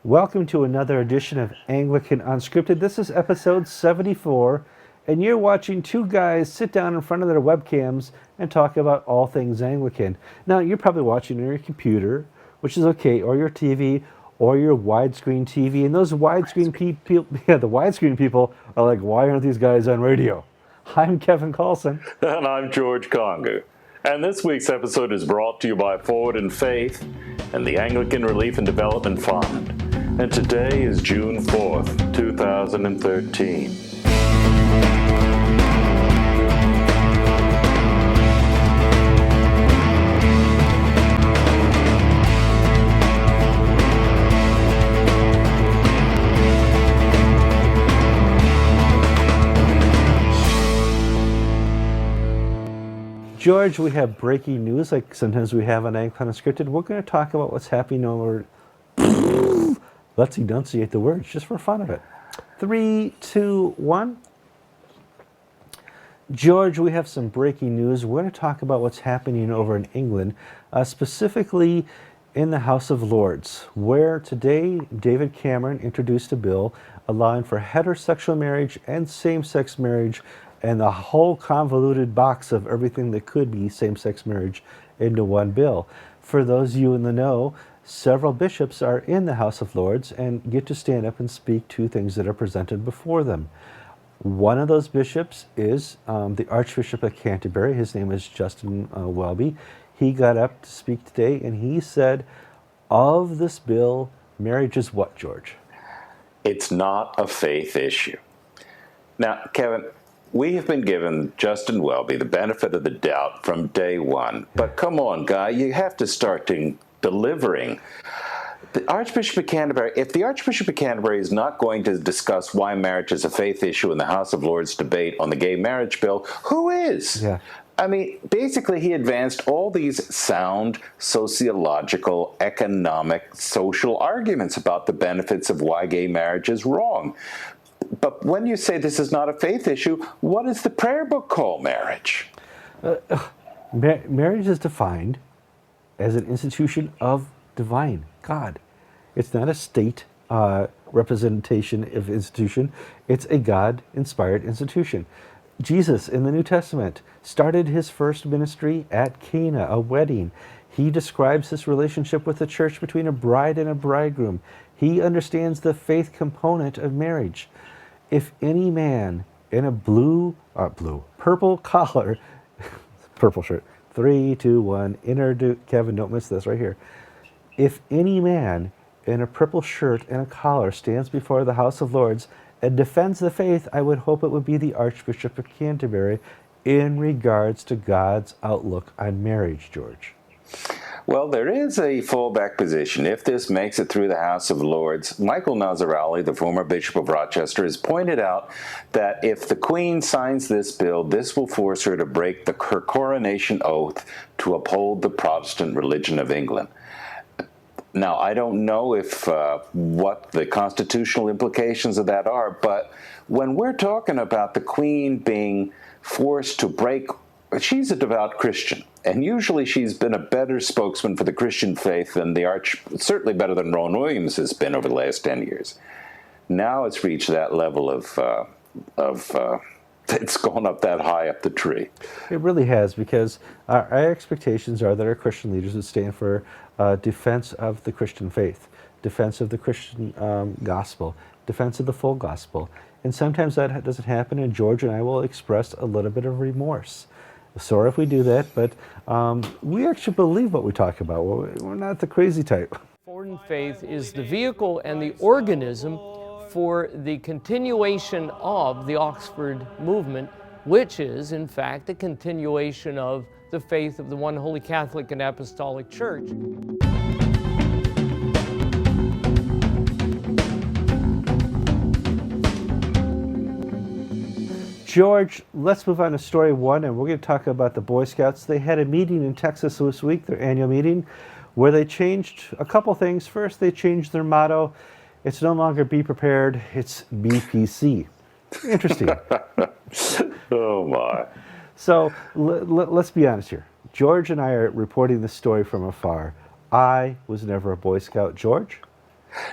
Welcome to another edition of Anglican Unscripted. This is episode 74, and you're watching two guys sit down in front of their webcams and talk about all things Anglican. Now, you're probably watching on your computer, which is okay, or your TV, or your widescreen TV, and those widescreen people, the widescreen people are like, why aren't these guys on radio? I'm Kevin Carlson. And I'm George Conger. And this week's episode is brought to you by Forward in Faith and the Anglican Relief and Development Fund. And today is June 4th, 2013. George, we have breaking news like sometimes we have on Anglican Unscripted. We're going to talk about what's happening over... Let's enunciate the words just for fun of it. 3, 2, 1. George, we have some breaking news. We're going to talk about what's happening over in England, specifically in the House of Lords, where today David Cameron introduced a bill allowing for heterosexual marriage and same-sex marriage and the whole convoluted box of everything that could be same-sex marriage into one bill. For those of you in the know, several bishops are in the House of Lords and get to stand up and speak to things that are presented before them. One of those bishops is the Archbishop of Canterbury. His name is Justin Welby. He got up to speak today and he said, of this bill, marriage is what, George? It's not a faith issue. Now, Kevin, we have been given Justin Welby the benefit of the doubt from day one. But come on, guy, you have to start delivering. The Archbishop of Canterbury, if the Archbishop of Canterbury is not going to discuss why marriage is a faith issue in the House of Lords debate on the gay marriage bill, who is? Yeah. I mean, basically he advanced all these sound sociological, economic, social arguments about the benefits of why gay marriage is wrong. But when you say this is not a faith issue, what does the prayer book call marriage? Marriage is defined as an institution of divine God. It's not a state representation of institution. It's a God-inspired institution. Jesus in the New Testament started his first ministry at Cana, a wedding. He describes this relationship with the church between a bride and a bridegroom. He understands the faith component of marriage. If any man in a purple collar, purple shirt, 3, 2, 1, Kevin, don't miss this right here. If any man in a purple shirt and a collar stands before the House of Lords and defends the faith, I would hope it would be the Archbishop of Canterbury in regards to God's outlook on marriage, George. Well, there is a fallback position. If this makes it through the House of Lords, Michael Nazarali, the former Bishop of Rochester, has pointed out that if the Queen signs this bill, this will force her to break her coronation oath to uphold the Protestant religion of England. Now, I don't know if what the constitutional implications of that are, but when we're talking about the Queen being forced to break, she's a devout Christian, and usually she's been a better spokesman for the Christian faith than certainly better than Rowan Williams has been over the last 10 years. Now it's reached that level of it's gone up that high up the tree. It really has, because our expectations are that our Christian leaders would stand for defense of the Christian faith, defense of the Christian gospel, defense of the full gospel. And sometimes that doesn't happen, and George and I will express a little bit of remorse. Sorry if we do that, but we actually believe what we talk about. We're not the crazy type. Forward in Faith is the vehicle and the organism for the continuation of the Oxford movement, which is, in fact, a continuation of the faith of the one Holy Catholic and Apostolic Church. George, let's move on to story one, and we're going to talk about the Boy Scouts. They had a meeting in Texas this week, their annual meeting, where they changed a couple things. First, they changed their motto. It's no longer be prepared, it's BPC. Interesting. Oh, my. So let's be honest here. George and I are reporting this story from afar. I was never a Boy Scout. George?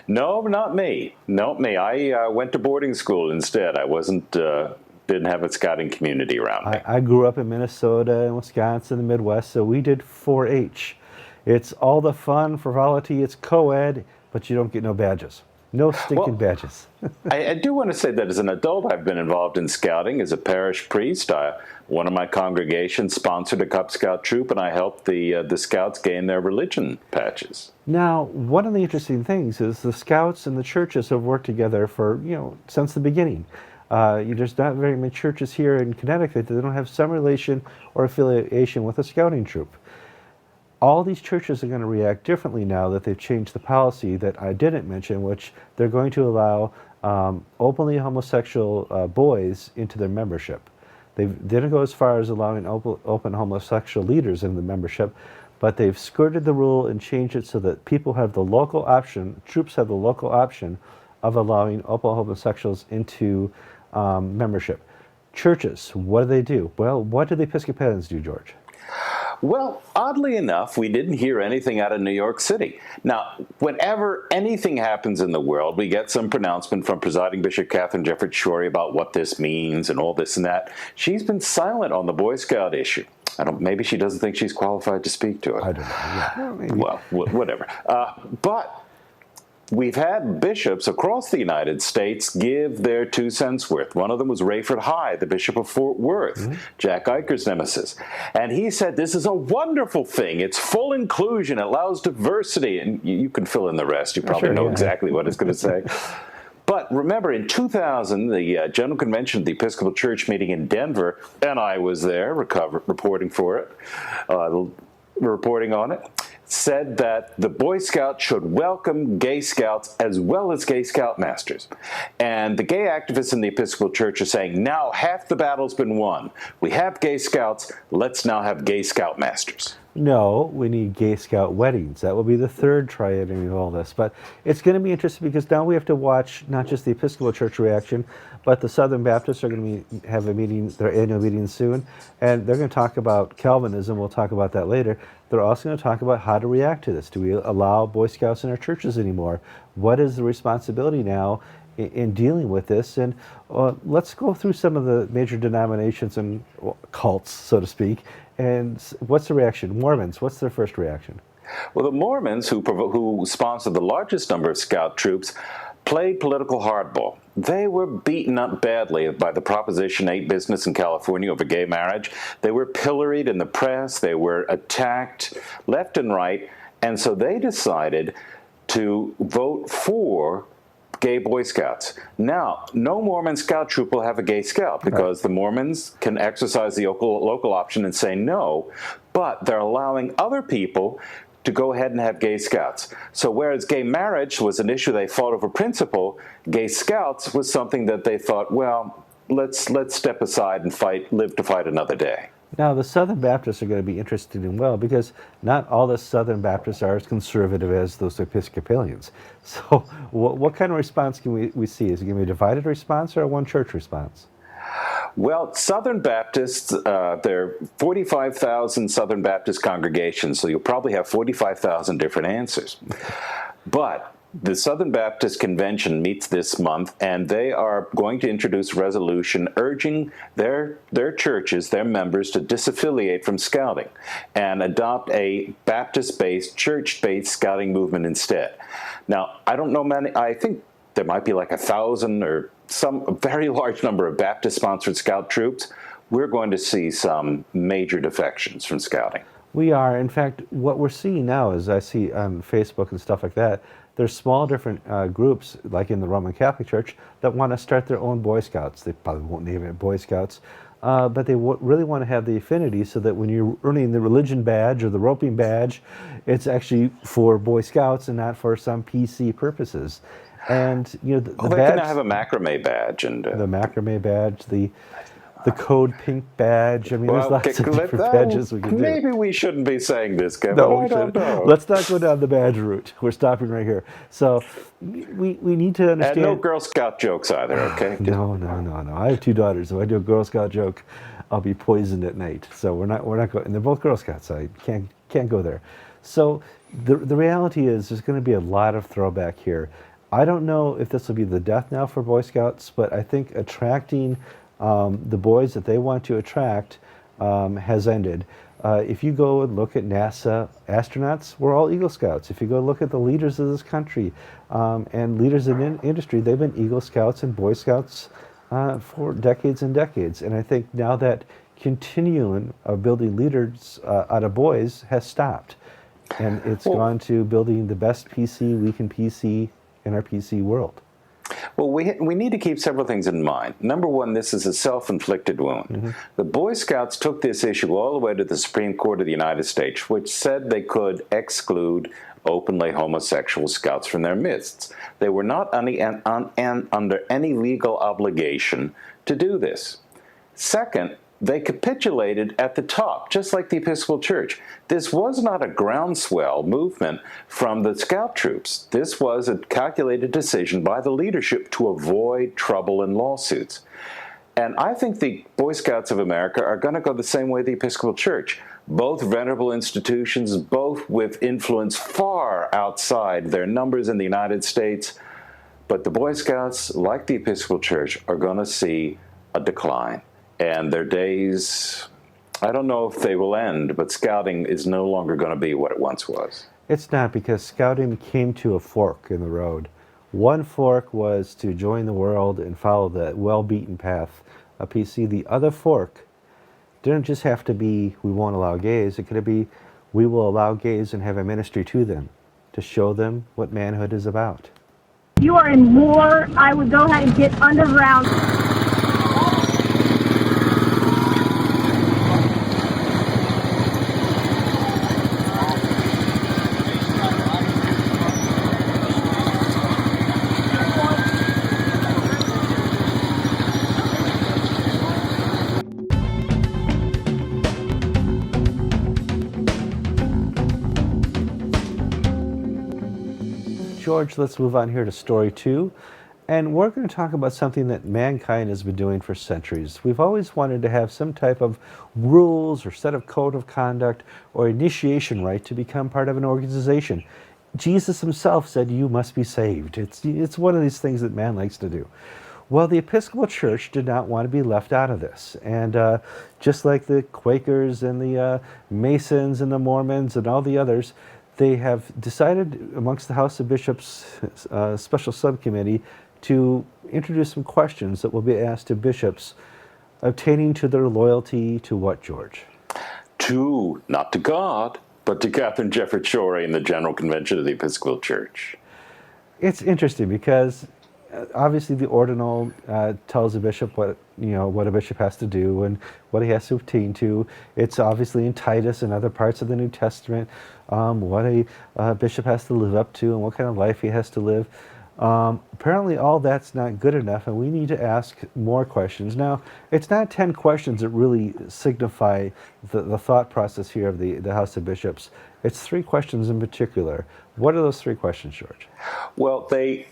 No, not me. Not me. I went to boarding school instead. I wasn't, didn't have a scouting community around me. I grew up in Minnesota and Wisconsin, the Midwest, so we did 4-H. It's all the fun, frivolity, it's co-ed, but you don't get no badges. No stinking badges. I do want to say that as an adult, I've been involved in scouting as a parish priest. One of my congregations sponsored a Cub Scout troop, and I helped the scouts gain their religion patches. Now, one of the interesting things is the scouts and the churches have worked together for, since the beginning. There's not very many churches here in Connecticut that don't have some relation or affiliation with a scouting troop. All these churches are going to react differently now that they've changed the policy that I didn't mention, which they're going to allow openly homosexual boys into their membership. They didn't go as far as allowing open homosexual leaders in the membership, but they've skirted the rule and changed it so that people have the local option, troops have the local option of allowing open homosexuals into membership. Churches, what do? Well, what do the Episcopalians do, George? Well, oddly enough, we didn't hear anything out of New York City. Now, whenever anything happens in the world, we get some pronouncement from Presiding Bishop Catherine Jefferts Schori about what this means and all this and that. She's been silent on the Boy Scout issue. Maybe she doesn't think she's qualified to speak to it. I don't know. Yeah. Well, whatever. But we've had bishops across the United States give their 2 cents worth. One of them was Rayford High, the Bishop of Fort Worth, Jack Eicher's nemesis. And he said, this is a wonderful thing. It's full inclusion. It allows diversity. And you can fill in the rest. You probably know exactly what it's going to say. But remember, in 2000, the General Convention of the Episcopal Church meeting in Denver, and I was there reporting for it, reporting on it, said that the Boy Scouts should welcome gay scouts as well as gay scoutmasters. And the gay activists in the Episcopal Church are saying, now half the battle's been won. We have gay scouts, let's now have gay scoutmasters. No, we need gay scout weddings. That will be the third triad in all this. But it's going to be interesting because now we have to watch not just the Episcopal Church reaction, but the Southern Baptists are going to have a meeting, their annual meeting soon, and they're going to talk about Calvinism. We'll talk about that later. They're also going to talk about how to react to this. Do we allow Boy Scouts in our churches anymore? What is the responsibility now in dealing with this? And let's go through some of the major denominations and cults, so to speak. And what's the reaction? Mormons, what's their first reaction? Well, the Mormons, who sponsor the largest number of scout troops, played political hardball. They were beaten up badly by the Proposition 8 business in California over gay marriage. They were pilloried in the press. They were attacked left and right. And so they decided to vote for gay Boy Scouts. Now, no Mormon scout troop will have a gay scout because the Mormons can exercise the local option and say no, but they're allowing other people to go ahead and have gay scouts. So whereas gay marriage was an issue they fought over principle, gay scouts was something that they thought, well, let's step aside and live to fight another day. Now, the Southern Baptists are going to be interested in because not all the Southern Baptists are as conservative as those Episcopalians. So what kind of response can we see? Is it going to be a divided response or a one-church response? Well, Southern Baptists, there are 45,000 Southern Baptist congregations, so you'll probably have 45,000 different answers. But the Southern Baptist Convention meets this month, and they are going to introduce a resolution urging their churches, their members, to disaffiliate from scouting and adopt a Baptist-based, church-based scouting movement instead. Now, I don't know many, I think there might be like 1,000 or a very large number of Baptist-sponsored scout troops. We're going to see some major defections from scouting. We are. In fact, what we're seeing now is I see on Facebook and stuff like that, there's small different groups, like in the Roman Catholic Church, that want to start their own Boy Scouts. They probably won't name it Boy Scouts, but they really want to have the affinity so that when you're earning the religion badge or the roping badge, it's actually for Boy Scouts and not for some PC purposes. And the they badge, can have a macrame badge and the macrame badge, the code pink badge. I mean, there's lots of different badges we can do. Maybe we shouldn't be saying this, Kevin. No, I don't know. Let's not go down the badge route. We're stopping right here. So we need to understand. And no Girl Scout jokes either, okay? No. I have 2 daughters. If I do a Girl Scout joke, I'll be poisoned at night. So we're not going. And they're both Girl Scouts. So I can't go there. So The reality is there's going to be a lot of throwback here. I don't know if this will be the death knell for Boy Scouts, but I think attracting the boys that they want to attract has ended. If you go and look at NASA astronauts, we're all Eagle Scouts. If you go look at the leaders of this country and leaders in industry, they've been Eagle Scouts and Boy Scouts for decades and decades. And I think now that continuum of building leaders out of boys has stopped. And it's gone to building the best PC we can PC in our PC world. Well, we need to keep several things in mind. Number one, this is a self-inflicted wound. The Boy Scouts took this issue all the way to the Supreme Court of the United States, which said they could exclude openly homosexual scouts from their midst. They were not under any legal obligation to do this. Second, they capitulated at the top, just like the Episcopal Church. This was not a groundswell movement from the scout troops. This was a calculated decision by the leadership to avoid trouble and lawsuits. And I think the Boy Scouts of America are going to go the same way the Episcopal Church. Both venerable institutions, both with influence far outside their numbers in the United States. But the Boy Scouts, like the Episcopal Church, are going to see a decline. And their days, I don't know if they will end, but scouting is no longer going to be what it once was. It's not, because scouting came to a fork in the road. One fork was to join the world and follow the well-beaten path of PC. The other fork didn't just have to be, we won't allow gays. It could be, we will allow gays and have a ministry to them, to show them what manhood is about. You are in war. I would go ahead and get underground. George, let's move on here to story 2. And we're going to talk about something that mankind has been doing for centuries. We've always wanted to have some type of rules or set of code of conduct or initiation rite to become part of an organization. Jesus himself said, you must be saved. It's one of these things that man likes to do. Well, the Episcopal Church did not want to be left out of this. And just like the Quakers and the Masons and the Mormons and all the others, they have decided amongst the House of Bishops special subcommittee to introduce some questions that will be asked to bishops obtaining to their loyalty to what, George? Not to God, but to Catherine Jefferts Schori and the General Convention of the Episcopal Church. It's interesting because obviously the ordinal tells a bishop what a bishop has to do and what he has to obtain to. It's obviously in Titus and other parts of the New Testament what a bishop has to live up to and what kind of life he has to live. Apparently all that's not good enough, and we need to ask more questions. Now, it's not 10 questions that really signify the thought process here of the House of Bishops. It's 3 questions in particular. What are those 3 questions, George? Well, they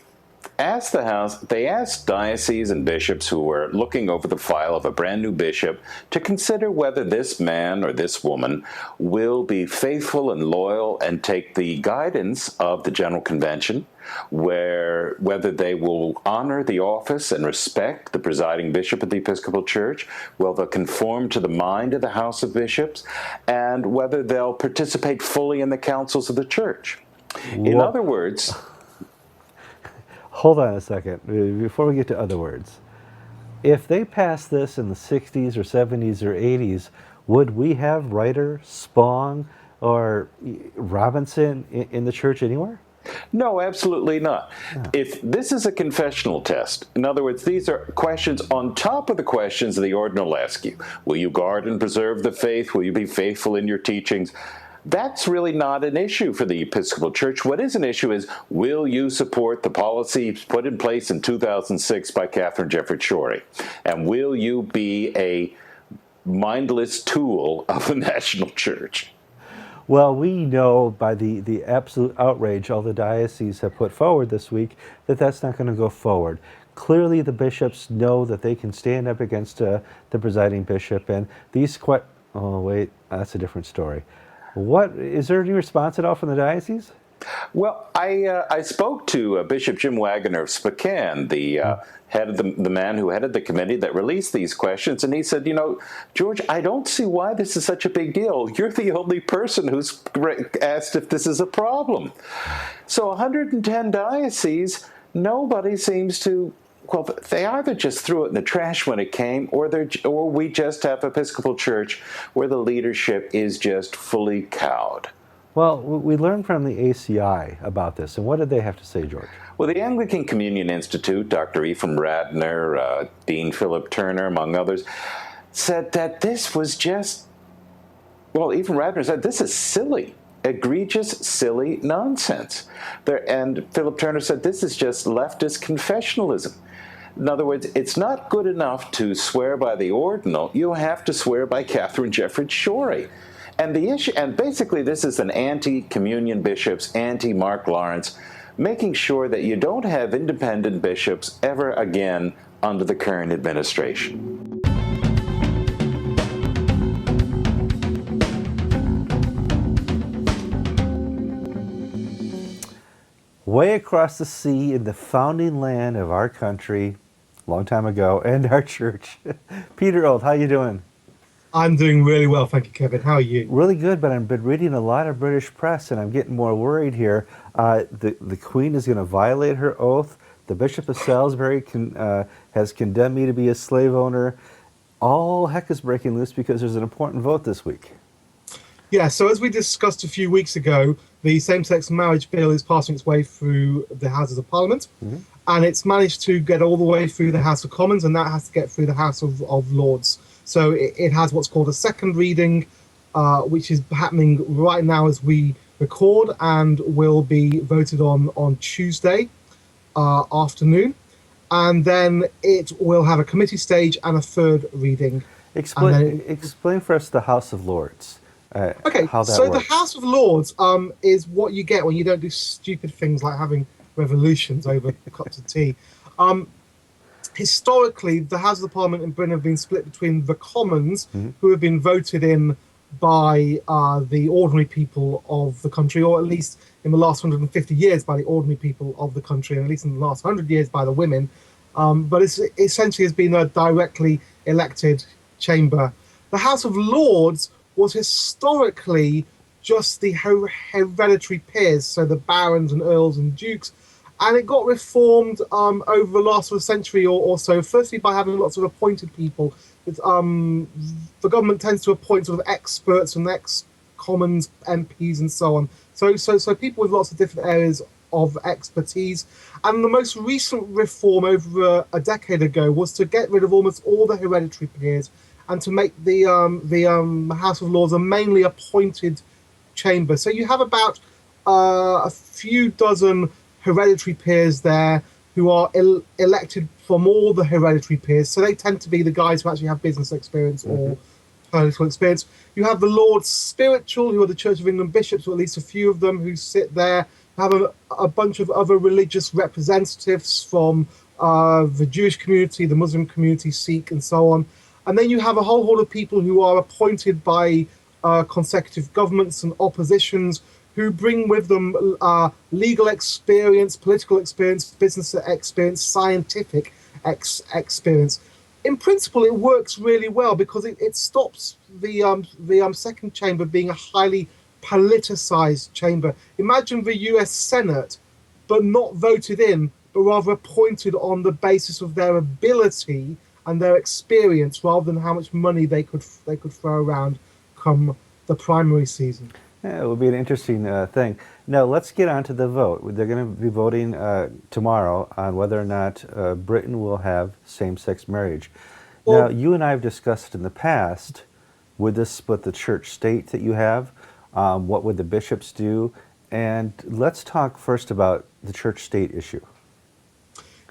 asked dioceses and bishops who were looking over the file of a brand new bishop to consider whether this man or this woman will be faithful and loyal and take the guidance of the General Convention, whether they will honor the office and respect the presiding bishop of the Episcopal Church, will they conform to the mind of the House of Bishops, and whether they'll participate fully in the councils of the Church. In other words... Hold on a second, before we get to other words. If they passed this in the 60s or 70s or 80s, would we have Ryder, Spong, or Robinson in the church anywhere? No, absolutely not. Yeah. If this is a confessional test, in other words, these are questions on top of the questions the ordinal ask you. Will you guard and preserve the faith? Will you be faithful in your teachings? That's really not an issue for the Episcopal Church. What is an issue is, will you support the policies put in place in 2006 by Catherine Jefferts Schori? And will you be a mindless tool of the national church? Well, we know by the absolute outrage all the dioceses have put forward this week that that's not going to go forward. Clearly, the bishops know that they can stand up against the presiding bishop, and these oh wait, that's a different story. What is there any response at all from the diocese? Well, I spoke to Bishop Jim Waggoner of Spokane, the head of the man who headed the committee that released these questions, and he said, George, I don't see why this is such a big deal. You're the only person who's asked if this is a problem. So 110 dioceses, nobody seems to. Well, they either just threw it in the trash when it came, or we just have Episcopal Church where the leadership is just fully cowed. Well, we learned from the ACI about this, and what did they have to say, George? Well, the Anglican Communion Institute, Dr. Ephraim Radner, Dean Philip Turner, among others, said that this was just, well, Ephraim Radner said this is silly, egregious, silly nonsense. And Philip Turner said this is just leftist confessionalism. In other words, it's not good enough to swear by the ordinal. You have to swear by Catherine Jefferts Schori. And the issue, and basically this is an anti-communion bishops, anti-Mark Lawrence, making sure that you don't have independent bishops ever again under the current administration. Way across the sea in the founding land of our country, a long time ago, and our church. Peter Old, how you doing? I'm doing really well, thank you, Kevin. How are you? Really good, but I've been reading a lot of British press, and I'm getting more worried here. The Queen is going to violate her oath. The Bishop of Salisbury has condemned me to be a slave owner. All heck is breaking loose because there's an important vote this week. Yeah, so as we discussed a few weeks ago, the same-sex marriage bill is passing its way through the Houses of Parliament, and it's managed to get all the way through the House of Commons, and that has to get through the House of Lords. So it has what's called a second reading, which is happening right now as we record, and will be voted on Tuesday afternoon. And then it will have a committee stage and a third reading. Explain for us the House of Lords. Okay, how that so works. the House of Lords is what you get when you don't do stupid things like having revolutions over cups of tea. Historically, the Houses of Parliament in Britain have been split between the Commons, who have been voted in by the ordinary people of the country, or at least in the last 150 years by the ordinary people of the country, and at least in the last 100 years by the women. But it essentially has been a directly elected chamber. The House of Lords was historically just the hereditary peers, so the barons and earls and dukes, and it got reformed over the last century or so, firstly by having lots of appointed people. The government tends to appoint sort of experts and ex-commons MPs and so on. So people with lots of different areas of expertise. And the most recent reform over a decade ago was to get rid of almost all the hereditary peers and to make the House of Lords a mainly appointed chamber. So you have about a few dozen hereditary peers there who are elected from all the hereditary peers. So they tend to be the guys who actually have business experience or political experience. You have the Lords Spiritual, who are the Church of England bishops, or at least a few of them who sit there. You have a bunch of other religious representatives from the Jewish community, the Muslim community, Sikh, and so on. And then you have a whole host of people who are appointed by consecutive governments and oppositions who bring with them legal experience, political experience, business experience, scientific experience. In principle, it works really well because it stops the second chamber being a highly politicized chamber. Imagine the US Senate, but not voted in, but rather appointed on the basis of their ability and their experience, rather than how much money they could throw around come the primary season. Yeah, it would be an interesting thing. Now, let's get on to the vote. They're going to be voting tomorrow on whether or not Britain will have same-sex marriage. Now, you and I have discussed in the past, would this split the church-state that you have? What would the bishops do? And let's talk first about the church-state issue.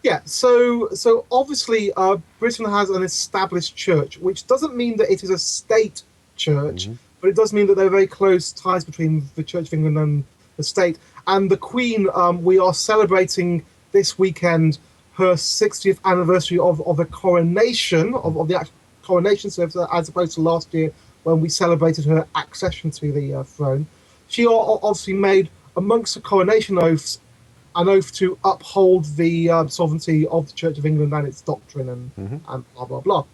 Yeah, so obviously Britain has an established church, which doesn't mean that it is a state church, but it does mean that there are very close ties between the Church of England and the state. And the Queen, we are celebrating this weekend her 60th anniversary of the coronation, of the actual coronation service, as opposed to last year when we celebrated her accession to the throne. She obviously made, amongst the coronation oaths, an oath to uphold the sovereignty of the Church of England and its doctrine and blah, blah, blah.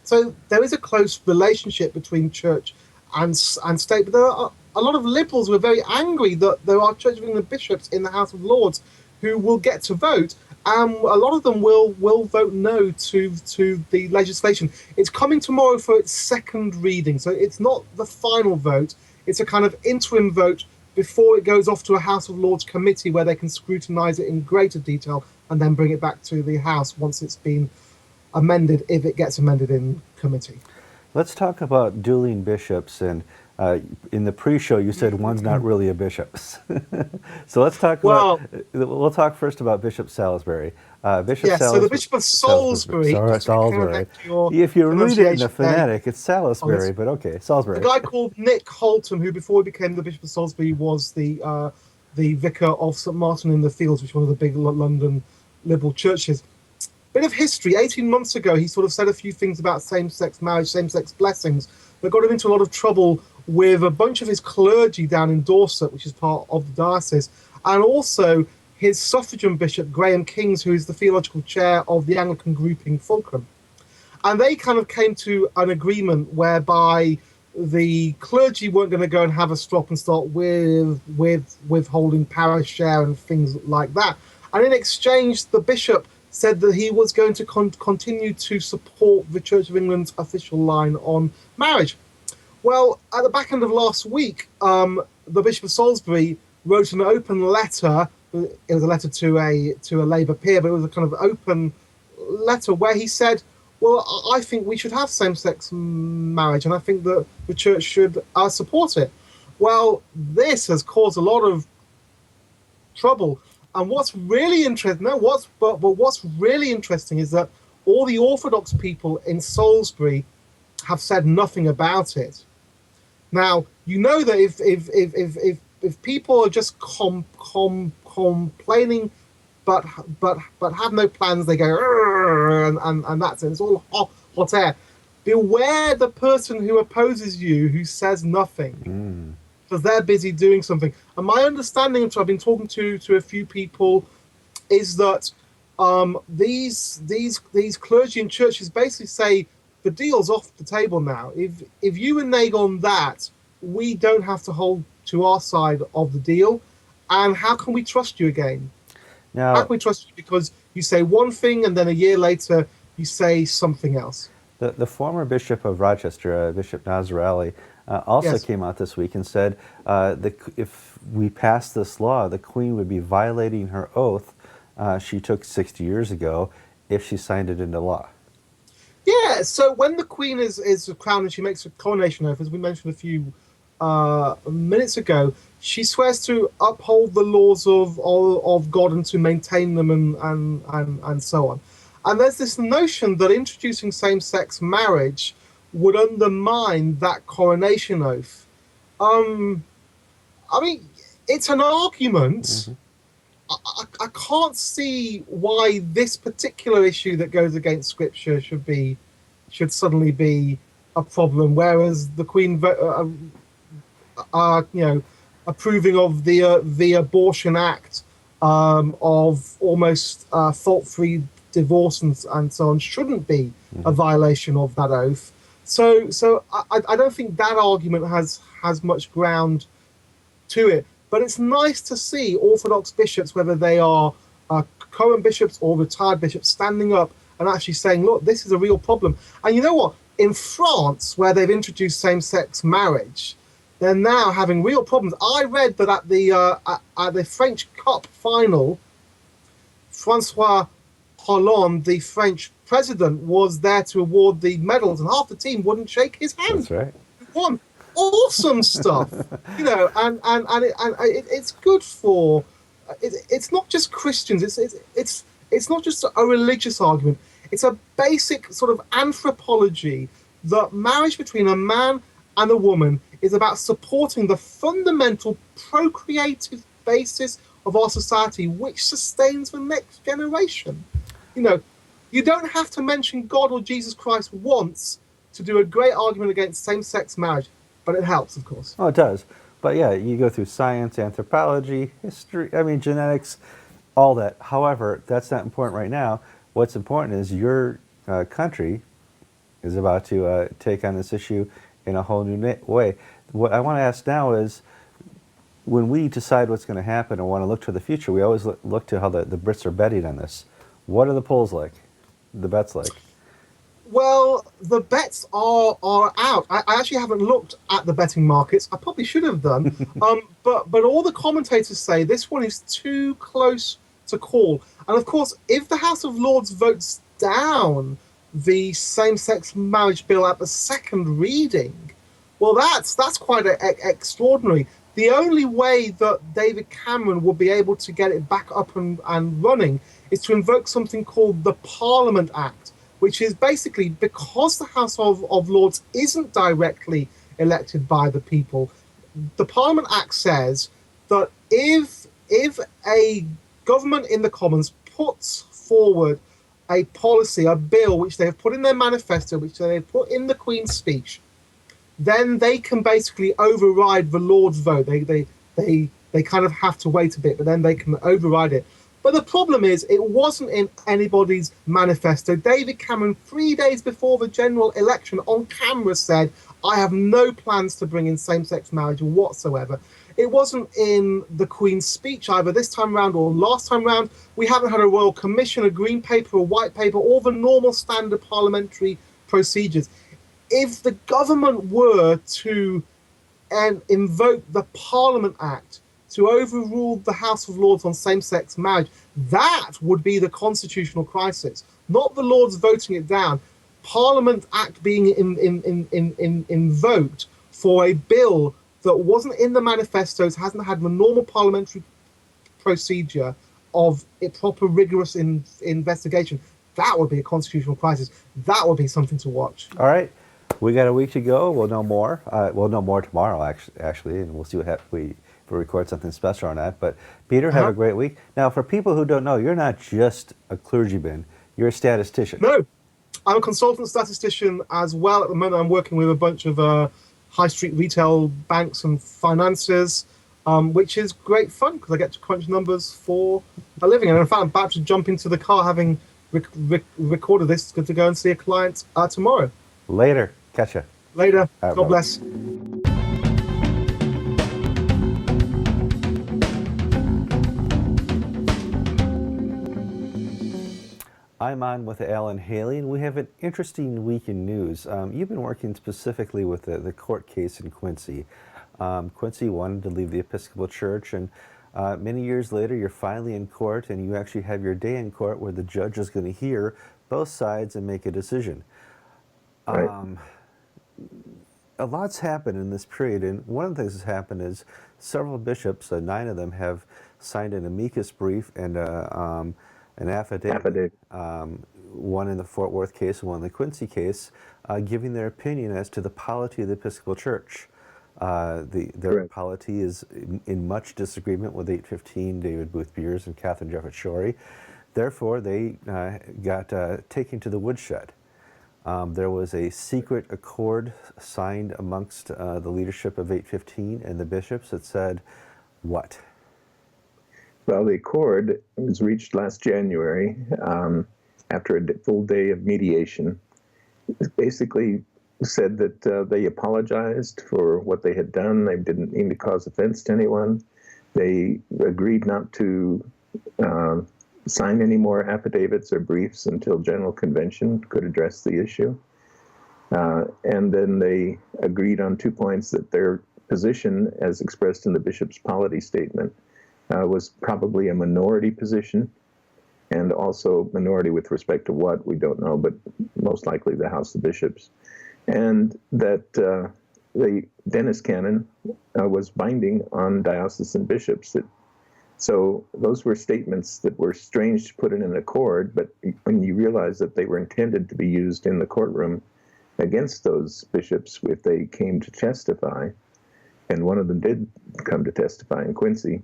So there is a close relationship between church and state, but there are a lot of liberals who are very angry that there are Church of England bishops in the House of Lords who will get to vote, and a lot of them will vote no to the legislation. It's coming tomorrow for its second reading, so it's not the final vote. It's a kind of interim vote before it goes off to a House of Lords committee where they can scrutinise it in greater detail and then bring it back to the House once it's been amended, if it gets amended in committee. Let's talk about dueling bishops. And in the pre-show, you said one's not really a bishop. So let's talk we'll talk first about Bishop Salisbury. So the Bishop of Salisbury. Salisbury. If you read it in the phonetic, it's Salisbury, but okay, Salisbury. A guy called Nick Holton, who before he became the Bishop of Salisbury was the vicar of St Martin in the Fields, which is one of the big London liberal churches. Bit of history. 18 months ago, he sort of said a few things about same-sex marriage, same-sex blessings, that got him into a lot of trouble with a bunch of his clergy down in Dorset, which is part of the diocese, and also his suffragan bishop, Graham Kings, who is the theological chair of the Anglican grouping Fulcrum. And they kind of came to an agreement whereby the clergy weren't going to go and have a strop and start withholding parish share and things like that. And in exchange, the bishop said that he was going to continue to support the Church of England's official line on marriage. Well, at the back end of last week, the Bishop of Salisbury wrote an open letter. It was a letter to a Labour peer, but it was a kind of open letter where he said, well, I think we should have same-sex marriage, and I think that the church should support it. Well, this has caused a lot of trouble. And what's really interesting, what's really interesting is that all the Orthodox people in Salisbury have said nothing about it. Now, you know that if people are just complaining, but have no plans, they go and that's it. It's all hot air. Beware the person who opposes you who says nothing. Because they're busy doing something. And my understanding, which I've been talking to a few people, is that these clergy and churches basically say the deal's off the table now. If you renege on that, we don't have to hold to our side of the deal. And how can we trust you again? Now, how can we trust you because you say one thing and then a year later you say something else? The former Bishop of Rochester, Bishop Nazir also came out this week and said if we pass this law, the Queen would be violating her oath she took 60 years ago if she signed it into law. Yeah, so when the Queen is crowned and she makes a coronation oath, as we mentioned a few minutes ago, she swears to uphold the laws of God and to maintain them and so on. And there's this notion that introducing same-sex marriage would undermine that coronation oath. I mean, it's an argument. Mm-hmm. I can't see why this particular issue that goes against Scripture should suddenly be a problem, whereas the Queen, approving of the Abortion Act, of almost fault-free divorce and so on, shouldn't be a violation of that oath. So I don't think that argument has much ground to it. But it's nice to see Orthodox bishops, whether they are current bishops or retired bishops, standing up and actually saying, look, this is a real problem. And you know what? In France, where they've introduced same-sex marriage, they're now having real problems. I read that at the French Cup final, François Hollande, the French president, was there to award the medals, and half the team wouldn't shake his hand. That's right. Won. Awesome stuff, and it's good for. It's not just Christians. It's not just a religious argument. It's a basic sort of anthropology that marriage between a man and a woman is about supporting the fundamental procreative basis of our society, which sustains the next generation. You know, you don't have to mention God or Jesus Christ once to do a great argument against same-sex marriage, but it helps, of course. Oh, it does. But yeah, you go through science, anthropology, history, genetics, all that. However, that's not important right now. What's important is your country is about to take on this issue in a whole new way. What I want to ask now is, when we decide what's going to happen and want to look to the future, we always look to how the Brits are betting on this. What are the polls like? The bets like? Well, the bets are out. I actually haven't looked at the betting markets. I probably should have done. But all the commentators say this one is too close to call. And of course, if the House of Lords votes down the same-sex marriage bill at the second reading, well, that's quite extraordinary. The only way that David Cameron will be able to get it back up and running is to invoke something called the Parliament Act, which is basically, because the House of Lords isn't directly elected by the people, the Parliament Act says that if a government in the Commons puts forward a policy, a bill, which they have put in their manifesto, which they have put in the Queen's speech, then they can basically override the Lords' vote. They kind of have to wait a bit, but then they can override it. But the problem is, it wasn't in anybody's manifesto. David Cameron, 3 days before the general election, on camera said, I have no plans to bring in same-sex marriage whatsoever. It wasn't in the Queen's speech either this time round or last time round. We haven't had a Royal Commission, a Green Paper, a White Paper, all the normal standard parliamentary procedures. If the government were to invoke the Parliament Act to overrule the House of Lords on same-sex marriage, that would be the constitutional crisis, not the Lords voting it down. Parliament Act being invoked for a bill that wasn't in the manifestos, hasn't had the normal parliamentary procedure of a proper rigorous investigation. That would be a constitutional crisis. That would be something to watch. All right. We got a week to go. We'll know more. We'll know more tomorrow, actually, and we'll see if we record something special on that. But Peter, have a great week. Now, for people who don't know, you're not just a clergyman. You're a statistician. No, I'm a consultant statistician as well. At the moment, I'm working with a bunch of high street retail banks and financiers, which is great fun because I get to crunch numbers for a living. And in fact, I'm about to jump into the car, having recorded this, to go and see a client tomorrow. Later. Catch ya. Later. Right, God bless. I'm on with Alan Haley, and we have an interesting week in news. You've been working specifically with the court case in Quincy. Quincy wanted to leave the Episcopal Church, and many years later, you're finally in court, and you actually have your day in court where the judge is going to hear both sides and make a decision. Right. A lot's happened in this period, and one of the things that's happened is several bishops, 9 of them, have signed an amicus brief and an affidavit. One in the Fort Worth case and one in the Quincy case, giving their opinion as to the polity of the Episcopal Church. Their polity is in much disagreement with 815 David Booth Beers and Catherine Jefferts Schori. Therefore, they got taken to the woodshed. There was a secret accord signed amongst the leadership of 815 and the bishops that said, what? Well, the accord was reached last January after a full day of mediation. It basically said that they apologized for what they had done. They didn't mean to cause offense to anyone. They agreed not to sign any more affidavits or briefs until General Convention could address the issue. And then they agreed on 2 points: that their position, as expressed in the bishop's polity statement, was probably a minority position, and also minority with respect to what, we don't know, but most likely the House of Bishops. And that the Dennis Canon was binding on diocesan bishops. So those were statements that were strange to put in an accord, but when you realize that they were intended to be used in the courtroom against those bishops if they came to testify, and one of them did come to testify in Quincy,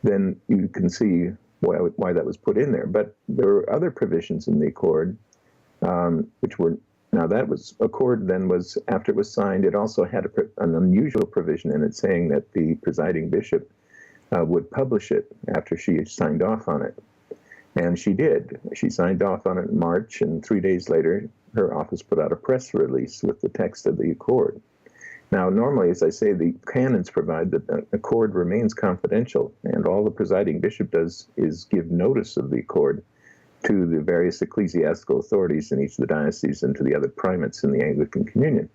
then you can see why that was put in there. But there were other provisions in the accord which were Now that accord then was, after it was signed, it also had an unusual provision in it saying that the presiding bishop would publish it after she signed off on it. And she did. She signed off on it in March, and 3 days later, her office put out a press release with the text of the accord. Now, normally, as I say, the canons provide that the accord remains confidential, and all the presiding bishop does is give notice of the accord to the various ecclesiastical authorities in each of the dioceses and to the other primates in the Anglican Communion.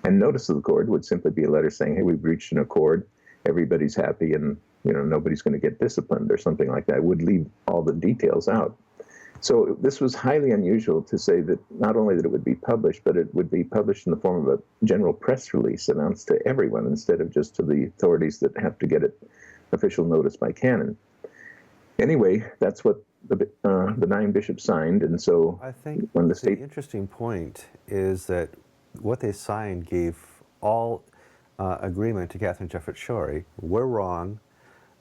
And notice of the accord would simply be a letter saying, hey, we've reached an accord, everybody's happy, and nobody's going to get disciplined or something like that. It would leave all the details out. So this was highly unusual to say that not only that it would be published, but it would be published in the form of a general press release announced to everyone instead of just to the authorities that have to get it official notice by canon. Anyway, that's what the 9 bishops signed, and so I think when the interesting point is that what they signed gave all agreement to Catherine Jefferts Schori. We're wrong.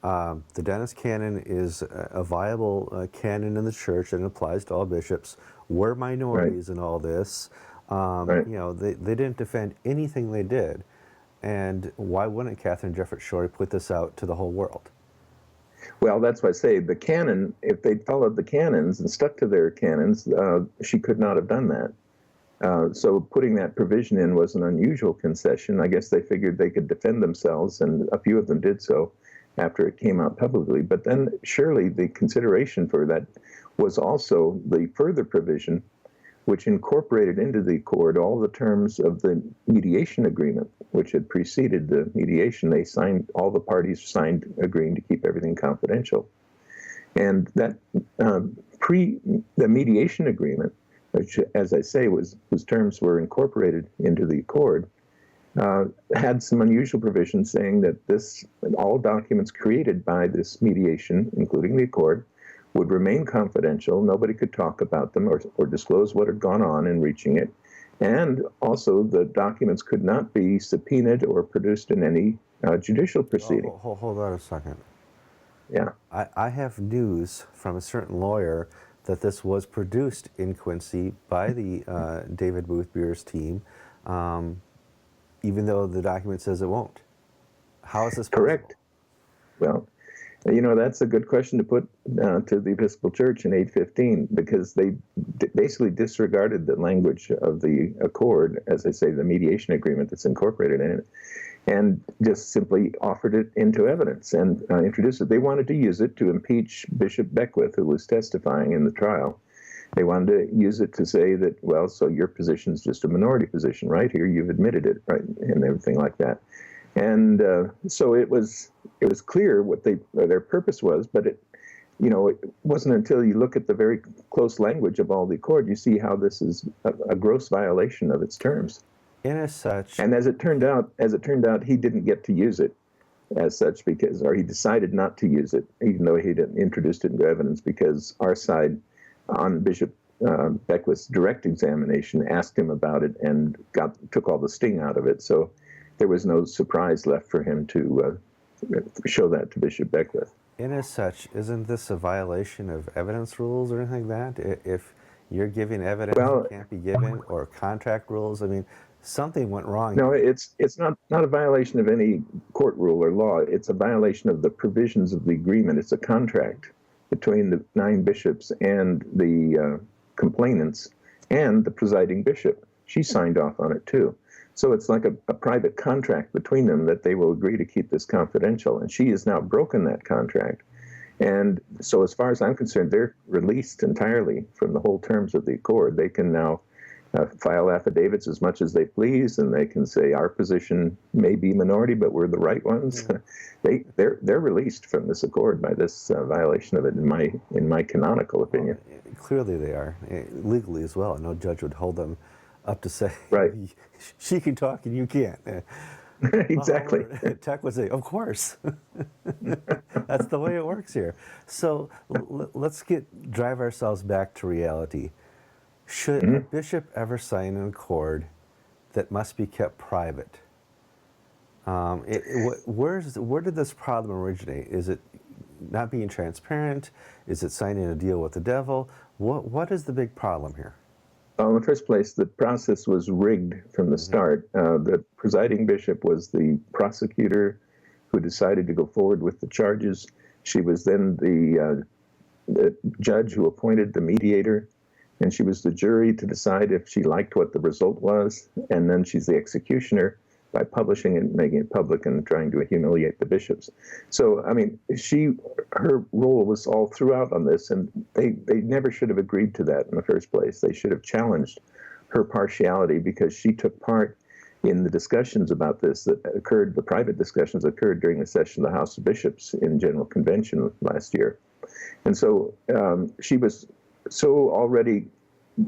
The Dennis Canon is a viable canon in the church and it applies to all bishops. We're minorities in all this. They didn't defend anything they did. And why wouldn't Catherine Jefferts Schori put this out to the whole world? Well, that's why I say the canon, if they'd followed the canons and stuck to their canons, she could not have done that. So putting that provision in was an unusual concession. I guess they figured they could defend themselves, and a few of them did so after it came out publicly. But then surely the consideration for that was also the further provision, which incorporated into the accord all the terms of the mediation agreement, which had preceded the mediation. They signed, all the parties signed agreeing to keep everything confidential. And that the mediation agreement, which, as I say, whose terms were incorporated into the accord, had some unusual provisions saying that all documents created by this mediation, including the accord, would remain confidential. Nobody could talk about them or disclose what had gone on in reaching it. And also the documents could not be subpoenaed or produced in any judicial proceeding. Hold on a second. Yeah. I have news from a certain lawyer that this was produced in Quincy by the David Booth Beers team, even though the document says it won't. How is this possible? Correct. Well, that's a good question to put to the Episcopal Church in 815, because they basically disregarded the language of the accord, as I say, the mediation agreement that's incorporated in it, and just simply offered it into evidence and introduced it. They wanted to use it to impeach Bishop Beckwith, who was testifying in the trial. They wanted to use it to say that, well, so your position is just a minority position, right? Here you've admitted it, right, and everything like that. And so it was clear what their purpose was, but it wasn't until you look at the very close language of all the accord, you see how this is a gross violation of its terms. And as such, and as it turned out, he didn't get to use it as such or he decided not to use it, even though he had introduced it into evidence, because our side on Bishop Beckwith's direct examination asked him about it and took all the sting out of it. So there was no surprise left for him to show that to Bishop Beckwith. And as such, isn't this a violation of evidence rules or anything like that? If you're giving evidence that can't be given, or contract rules, I mean, something went wrong. No, it's not a violation of any court rule or law. It's a violation of the provisions of the agreement. It's a contract between the 9 bishops and the complainants and the presiding bishop. She signed off on it too. So it's like a private contract between them that they will agree to keep this confidential. And she has now broken that contract. And so as far as I'm concerned, they're released entirely from the whole terms of the accord. They can now file affidavits as much as they please, and they can say our position may be minority, but we're the right ones. They're released from this accord by this violation of it, in my canonical opinion. Well, clearly they are, legally as well. No judge would hold them up to say, right, she can talk and you can't. Exactly. Tech would say, of course. That's the way it works here. So let's drive ourselves back to reality. Should a bishop ever sign an accord that must be kept private? Where did this problem originate? Is it not being transparent? Is it signing a deal with the devil? What is the big problem here? Well, in the first place, the process was rigged from the start. The presiding bishop was the prosecutor who decided to go forward with the charges. She was then the judge who appointed the mediator, and she was the jury to decide if she liked what the result was, and then she's the executioner by publishing it, making it public, and trying to humiliate the bishops. So, I mean, her role was all throughout on this, and they never should have agreed to that in the first place. They should have challenged her partiality, because she took part in the discussions about this that occurred, the private discussions occurred during the session of the House of Bishops in General Convention last year. And so she was so already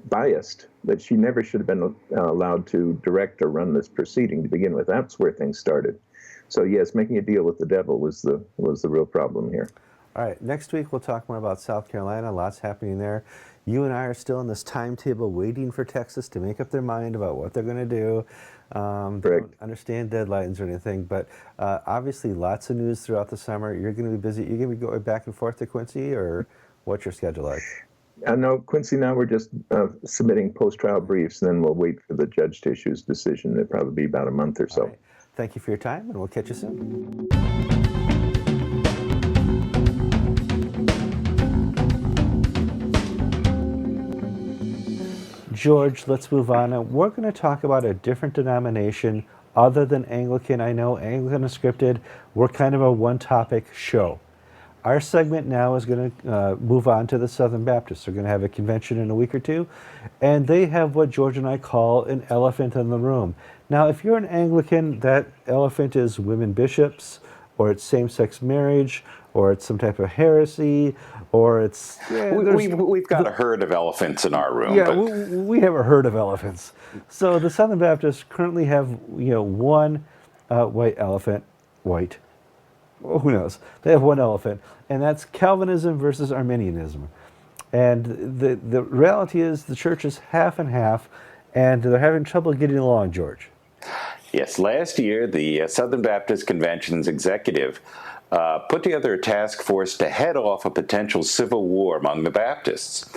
biased that she never should have been allowed to direct or run this proceeding to begin with. That's where things started. So yes, making a deal with the devil was the real problem here. All right, next week we'll talk more about South Carolina. Lots happening there. You and I are still in this timetable waiting for Texas to make up their mind about what they're going to do. Don't understand deadlines or anything, but obviously lots of news throughout the summer. You're going to be busy. You're going to be going back and forth to Quincy, or what's your schedule like? No, Quincy, now we're just submitting post-trial briefs, and then we'll wait for the judge to issue his decision. It'll probably be about a month or so. All right. Thank you for your time, and we'll catch you soon. George, let's move on. Now, we're going to talk about a different denomination other than Anglican. I know Anglican Unscripted, we're kind of a one-topic show. Our segment now is going to move on to the Southern Baptists. They're going to have a convention in a week or two, and they have what George and I call an elephant in the room. Now, if you're an Anglican, that elephant is women bishops, or it's same-sex marriage, or it's some type of heresy, or it's... Yeah, we've got a herd of elephants in our room. Yeah, but we have a herd of elephants. So the Southern Baptists currently have, one white elephant, white. Well, who knows? They have one elephant, and that's Calvinism versus Arminianism. And the reality is the church is half and half, and they're having trouble getting along, George. Yes, last year the Southern Baptist Convention's executive put together a task force to head off a potential civil war among the Baptists.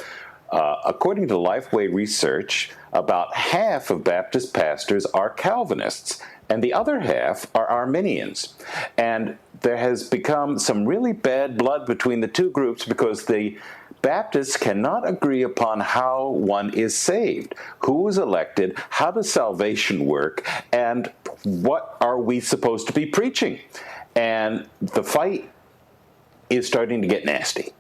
According to Lifeway research, about half of Baptist pastors are Calvinists, and the other half are Arminians. And there has become some really bad blood between the two groups because the Baptists cannot agree upon how one is saved, who is elected, how does salvation work, and what are we supposed to be preaching. And the fight is starting to get nasty.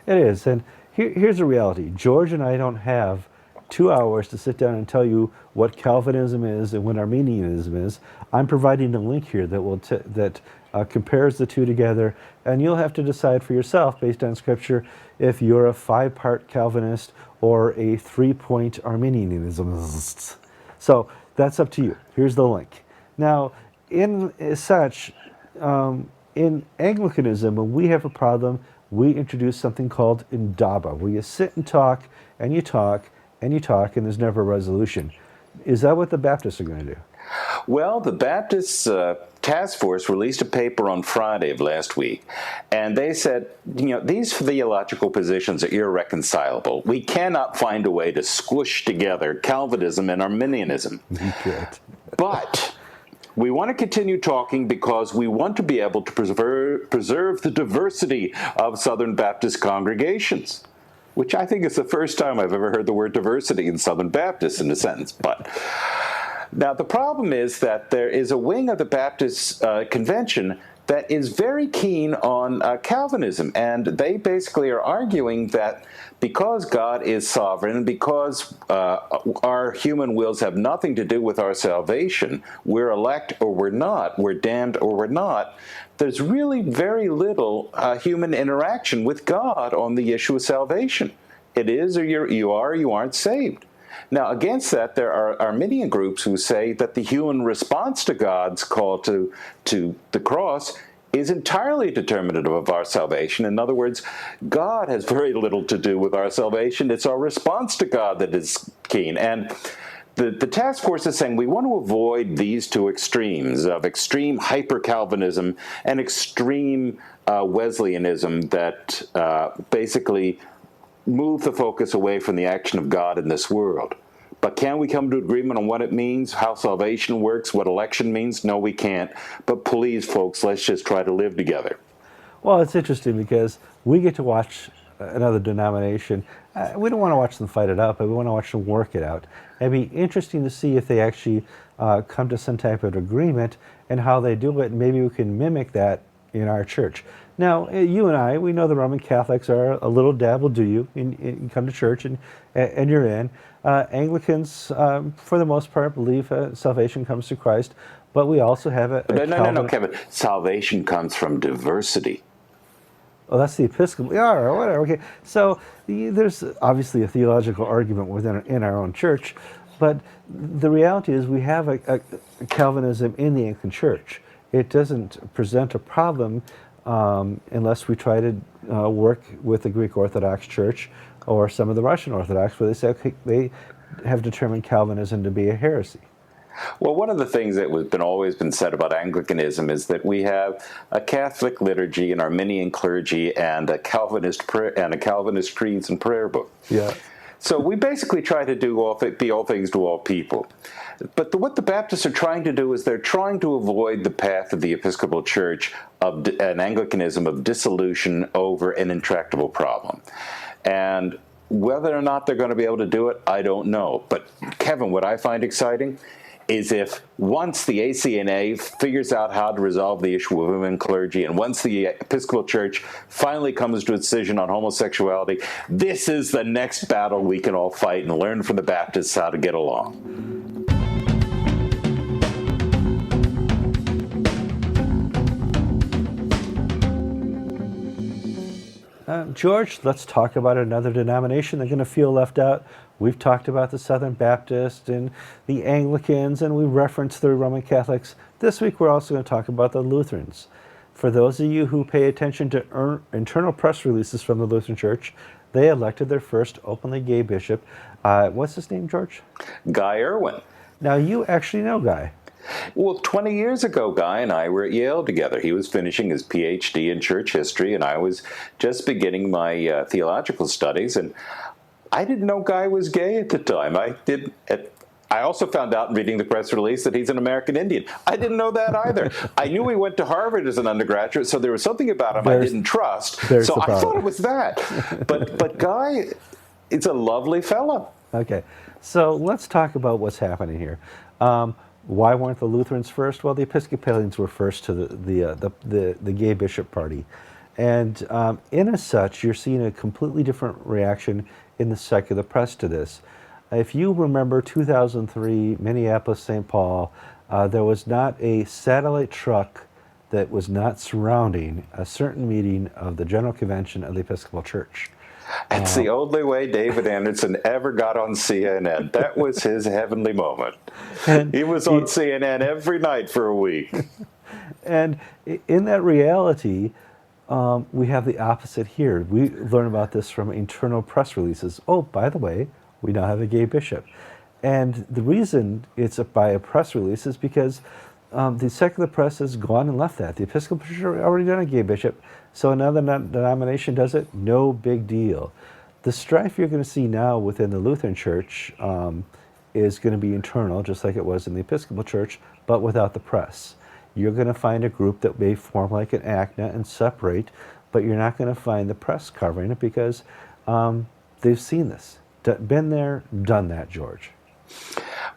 It is, and here's the reality. George and I don't have 2 hours to sit down and tell you what Calvinism is and what Arminianism is. I'm providing a link here that will compares the two together, and you'll have to decide for yourself based on Scripture if you're a 5-part Calvinist or a 3-point Arminianism. So that's up to you. Here's the link. Now, in Anglicanism, when we have a problem, we introduce something called indaba, where you sit and talk, and you talk, and you talk, and there's never a resolution. Is that what the Baptists are going to do? Well, the Baptist task force released a paper on Friday of last week, and they said, these theological positions are irreconcilable. We cannot find a way to squish together Calvinism and Arminianism. You can't. But we want to continue talking because we want to be able to preserve the diversity of Southern Baptist congregations, which I think is the first time I've ever heard the word diversity in Southern Baptists in a sentence. But now the problem is that there is a wing of the Baptist Convention that is very keen on Calvinism, and they basically are arguing that because God is sovereign and because our human wills have nothing to do with our salvation, we're elect or we're not, we're damned or we're not, there's really very little human interaction with God on the issue of salvation. It is or you are or you aren't saved. Now, against that, there are Arminian groups who say that the human response to God's call to the cross is entirely determinative of our salvation. In other words, God has very little to do with our salvation. It's our response to God that is keen. And the task force is saying we want to avoid these two extremes of extreme hyper-Calvinism and extreme Wesleyanism that basically move the focus away from the action of God in this world. But can we come to agreement on what it means, how salvation works, what election means? No, we can't. But please, folks, let's just try to live together. Well, it's interesting because we get to watch another denomination. We don't want to watch them fight it out, but we want to watch them work it out. It'd be interesting to see if they actually come to some type of agreement and how they do it. Maybe we can mimic that in our church. Now, you and I, we know the Roman Catholics are a little dabble do you come to church and you're in. Anglicans, for the most part, believe salvation comes through Christ, but we also have a No, Kevin. Salvation comes from diversity. Oh, that's the Episcopal, yeah, or whatever. Okay, so there's obviously a theological argument in our own church, but the reality is we have a Calvinism in the Anglican Church. It doesn't present a problem unless we try to work with the Greek Orthodox Church or some of the Russian Orthodox, where they say, okay, they have determined Calvinism to be a heresy. Well, one of the things that has always been said about Anglicanism is that we have a Catholic liturgy, an Arminian clergy, and a Calvinist creeds and prayer book. Yeah. So we basically try to be all things to all people. But what the Baptists are trying to do is they're trying to avoid the path of the Episcopal Church of an Anglicanism of dissolution over an intractable problem. And whether or not they're going to be able to do it, I don't know. But Kevin, what I find exciting is if once the ACNA figures out how to resolve the issue of women clergy, and once the Episcopal Church finally comes to a decision on homosexuality, this is the next battle we can all fight and learn from the Baptists how to get along. George, let's talk about another denomination that's going to feel left out. We've talked about the Southern Baptists and the Anglicans, and we referenced the Roman Catholics. This week, we're also going to talk about the Lutherans. For those of you who pay attention to internal press releases from the Lutheran Church, they elected their first openly gay bishop. What's his name, George? Guy Irwin. Now, you actually know Guy. Well, 20 years ago, Guy and I were at Yale together. He was finishing his PhD in church history, and I was just beginning my theological studies. And I didn't know Guy was gay at the time. I also found out in reading the press release that he's an American Indian. I didn't know that either. I knew he went to Harvard as an undergraduate, so there was something about him I didn't trust. So I thought it was that. But Guy is a lovely fellow. Okay, so let's talk about what's happening here. Why weren't the Lutherans first? Well, the Episcopalians were first to the gay bishop party. And in as such, you're seeing a completely different reaction in the secular press to this. If you remember 2003, Minneapolis, St. Paul, there was not a satellite truck that was not surrounding a certain meeting of the General Convention of the Episcopal Church. It's the only way David Anderson ever got on CNN. That was his heavenly moment. He was on CNN every night for a week. And in that reality, we have the opposite here. We learn about this from internal press releases. Oh, by the way, we now have a gay bishop. And the reason it's by a press release is because the secular press has gone and left that. The Episcopal Church already done a gay bishop, so another denomination does it, no big deal. The strife you're going to see now within the Lutheran Church is going to be internal, just like it was in the Episcopal Church, but without the press. You're going to find a group that may form like an ACNA and separate, but you're not going to find the press covering it because they've seen this. Been there, done that, George.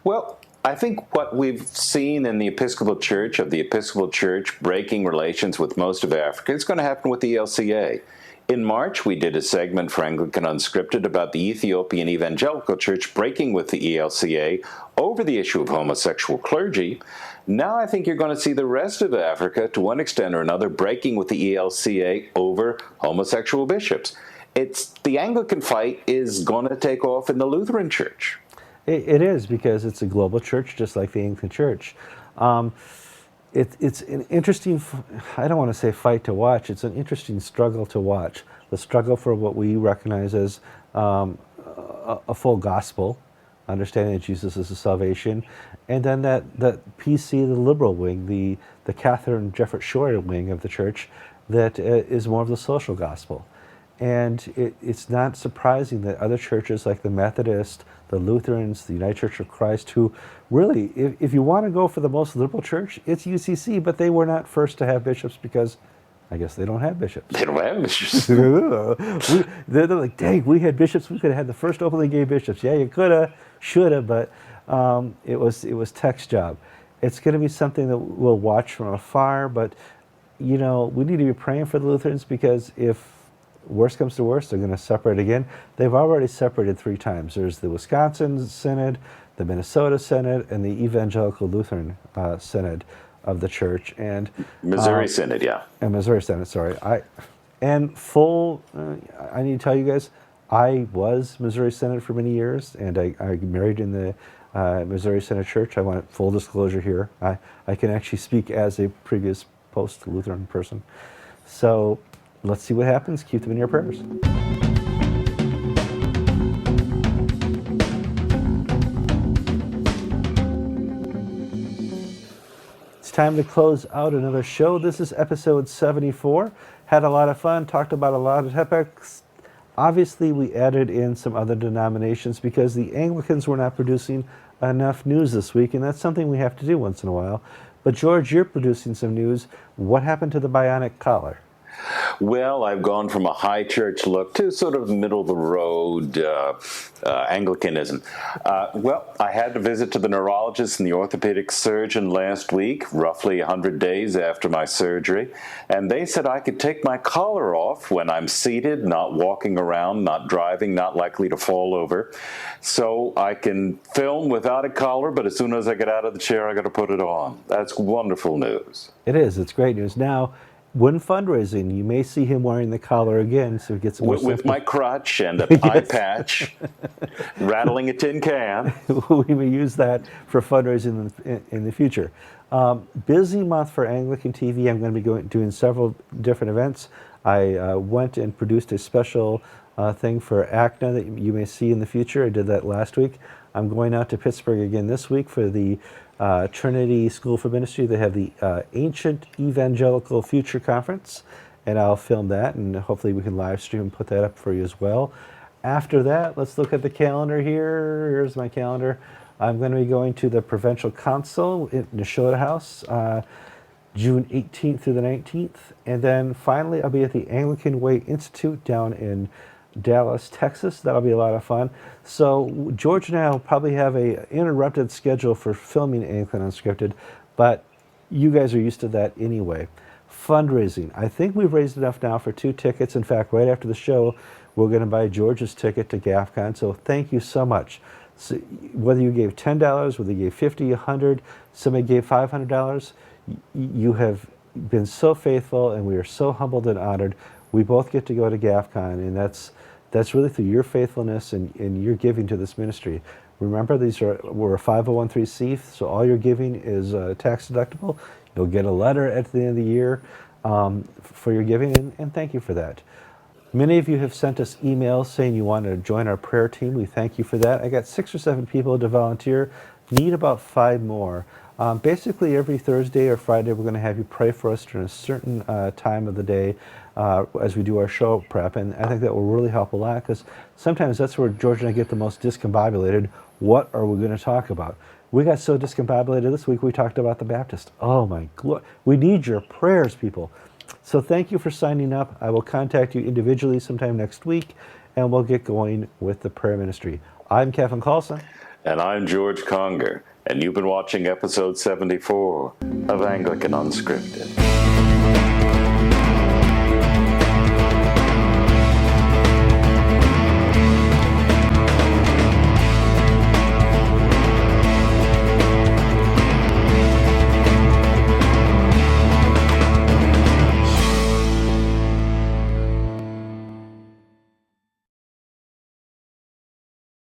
Well, I think what we've seen in the Episcopal Church, of the Episcopal Church breaking relations with most of Africa, is going to happen with the ELCA. In March, we did a segment for Anglican Unscripted about the Ethiopian Evangelical Church breaking with the ELCA over the issue of homosexual clergy. Now I think you're going to see the rest of Africa, to one extent or another, breaking with the ELCA over homosexual bishops. The Anglican fight is going to take off in the Lutheran Church. It is, because it's a global church, just like the Anglican Church. It's an interesting, I don't want to say fight to watch, it's an interesting struggle to watch. The struggle for what we recognize as a full gospel, understanding that Jesus is the salvation, and then that PC, the liberal wing, the Catherine Jefferts Schroeder wing of the church, that is more of the social gospel. And it's not surprising that other churches like the Methodist, the Lutherans, the United Church of Christ, who really, if you want to go for the most liberal church, it's UCC, but they were not first to have bishops because I guess they don't have bishops. They don't have bishops. They're like, dang, we had bishops. We could have had the first openly gay bishops. Yeah, you coulda, shoulda, but it was Tech's job. It's going to be something that we'll watch from afar, but we need to be praying for the Lutherans, because if worst comes to worst, they're going to separate again. They've already separated 3 times. There's the Wisconsin Synod, the Minnesota Synod, and the Evangelical Lutheran Synod of the church, and Missouri Synod, yeah. And Missouri Synod, sorry. I need to tell you guys, I was Missouri Synod for many years, and I married in the Missouri Synod Church. I want full disclosure here. I can actually speak as a previous post-Lutheran person. So let's see what happens. Keep them in your prayers. It's time to close out another show. This is episode 74. Had a lot of fun, talked about a lot of topics. Obviously, we added in some other denominations because the Anglicans were not producing enough news this week, and that's something we have to do once in a while. But George, you're producing some news. What happened to the bionic collar? Well, I've gone from a high church look to sort of middle-of-the-road Anglicanism. Well, I had to visit to the neurologist and the orthopedic surgeon last week, roughly 100 days after my surgery, and they said I could take my collar off when I'm seated, not walking around, not driving, not likely to fall over. So I can film without a collar, but as soon as I get out of the chair, I got to put it on. That's wonderful news. It is. It's great news. Now, when fundraising, you may see him wearing the collar again, so it gets more with my crutch and an eye patch, rattling a tin can. We may use that for fundraising in the future. Busy month for Anglican TV. I'm going to be doing several different events. I went and produced a special thing for ACNA that you may see in the future. I did that last week. I'm going out to Pittsburgh again this week for the Trinity School for Ministry. They have the Ancient Evangelical Future Conference, and I'll film that, and hopefully we can live stream and put that up for you as well. After that, let's look at the calendar here. Here's my calendar. I'm going to be going to the Provincial Council in Neshota House, June 18th through the 19th, and then finally I'll be at the Anglican Way Institute down in Dallas, Texas. That'll be a lot of fun. So George and I will probably have a interrupted schedule for filming Anglican Unscripted, but you guys are used to that anyway. Fundraising. I think we've raised enough now for 2 tickets. In fact, right after the show, we're going to buy George's ticket to GAFCON. So thank you so much. So whether you gave $10, whether you gave $50, $100, somebody gave $500, you have been so faithful, and we are so humbled and honored. We both get to go to GAFCON, and that's really through your faithfulness and your giving to this ministry. Remember, we're a 501(c), so all your giving is tax deductible. You'll get a letter at the end of the year for your giving, and thank you for that. Many of you have sent us emails saying you want to join our prayer team. We thank you for that. I got 6 or 7 people to volunteer. Need about 5 more. Basically, every Thursday or Friday, we're going to have you pray for us during a certain time of the day as we do our show prep. And I think that will really help a lot, because sometimes that's where George and I get the most discombobulated. What are we going to talk about? We got so discombobulated this week, we talked about the Baptist. Oh my God. We need your prayers, people. So thank you for signing up. I will contact you individually sometime next week, and we'll get going with the prayer ministry. I'm Kevin Carlson. And I'm George Conger, and you've been watching episode 74 of Anglican Unscripted.